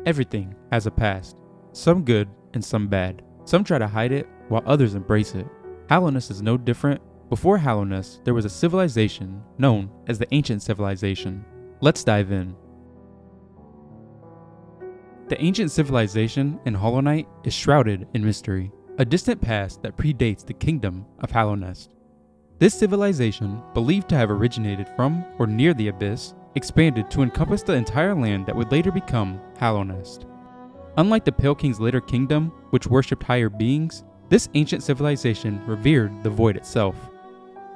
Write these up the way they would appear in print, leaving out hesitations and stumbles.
Everything has a past, some good and some bad. Some try to hide it while others embrace it. Hallownest is no different. Before Hallownest, there was a civilization known as the Ancient Civilization. Let's dive in. The Ancient Civilization in Hollow Knight is shrouded in mystery, a distant past that predates the kingdom of Hallownest. This civilization, believed to have originated from or near the Abyss, expanded to encompass the entire land that would later become Hallownest. Unlike the Pale King's later kingdom, which worshipped higher beings, this ancient civilization revered the void itself.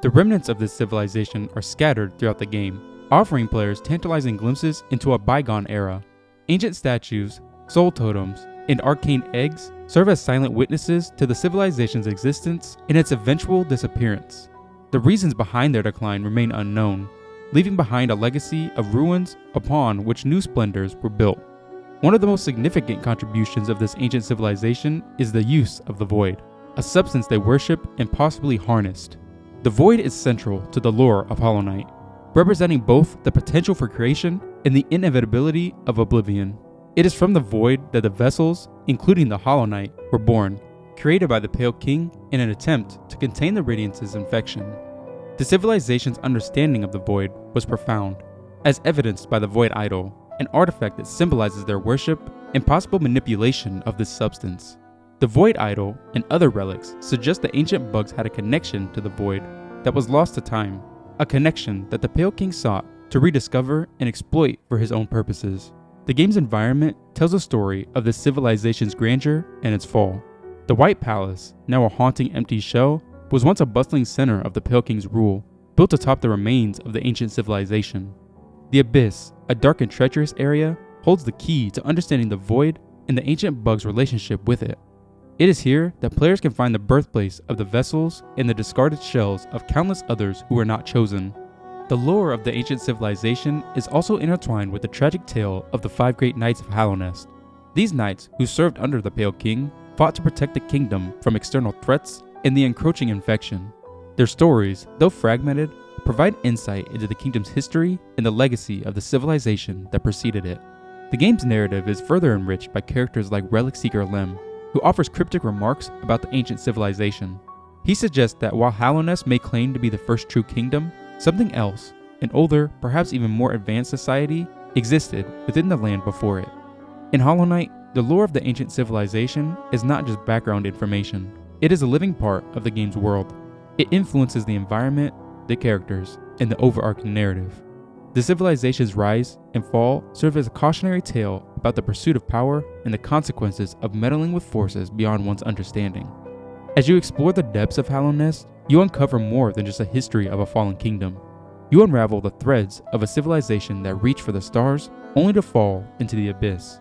The remnants of this civilization are scattered throughout the game, offering players tantalizing glimpses into a bygone era. Ancient statues, soul totems, and arcane eggs serve as silent witnesses to the civilization's existence and its eventual disappearance. The reasons behind their decline remain unknown, leaving behind a legacy of ruins upon which new splendors were built. One of the most significant contributions of this ancient civilization is the use of the void, a substance they worship and possibly harnessed. The void is central to the lore of Hollow Knight, representing both the potential for creation and the inevitability of oblivion. It is from the void that the vessels, including the Hollow Knight, were born, created by the Pale King in an attempt to contain the Radiance's infection. The civilization's understanding of the void was profound, as evidenced by the Void Idol, an artifact that symbolizes their worship and possible manipulation of this substance. The Void Idol and other relics suggest the ancient bugs had a connection to the void that was lost to time, a connection that the Pale King sought to rediscover and exploit for his own purposes. The game's environment tells a story of this civilization's grandeur and its fall. The White Palace, now a haunting empty shell, was once a bustling center of the Pale King's rule, built atop the remains of the ancient civilization. The Abyss, a dark and treacherous area, holds the key to understanding the void and the ancient bug's relationship with it. It is here that players can find the birthplace of the vessels and the discarded shells of countless others who were not chosen. The lore of the ancient civilization is also intertwined with the tragic tale of the 5 great knights of Hallownest. These knights, who served under the Pale King, fought to protect the kingdom from external threats and the encroaching infection. Their stories, though fragmented, provide insight into the kingdom's history and the legacy of the civilization that preceded it. The game's narrative is further enriched by characters like Relic Seeker Lem, who offers cryptic remarks about the ancient civilization. He suggests that while Hallownest may claim to be the first true kingdom, something else, an older, perhaps even more advanced society, existed within the land before it. In Hollow Knight, the lore of the ancient civilization is not just background information. It is a living part of the game's world. It influences the environment, the characters, and the overarching narrative. The civilization's rise and fall serve as a cautionary tale about the pursuit of power and the consequences of meddling with forces beyond one's understanding. As you explore the depths of Hallownest, you uncover more than just a history of a fallen kingdom. You unravel the threads of a civilization that reached for the stars only to fall into the abyss.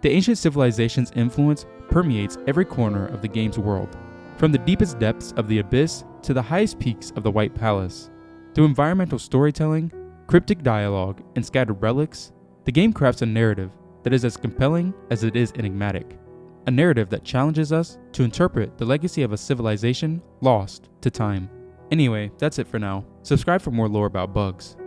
The ancient civilization's influence permeates every corner of the game's world, from the deepest depths of the abyss to the highest peaks of the White Palace. Through environmental storytelling, cryptic dialogue, and scattered relics, the game crafts a narrative that is as compelling as it is enigmatic. A narrative that challenges us to interpret the legacy of a civilization lost to time. Anyway, that's it for now. Subscribe for more lore about bugs.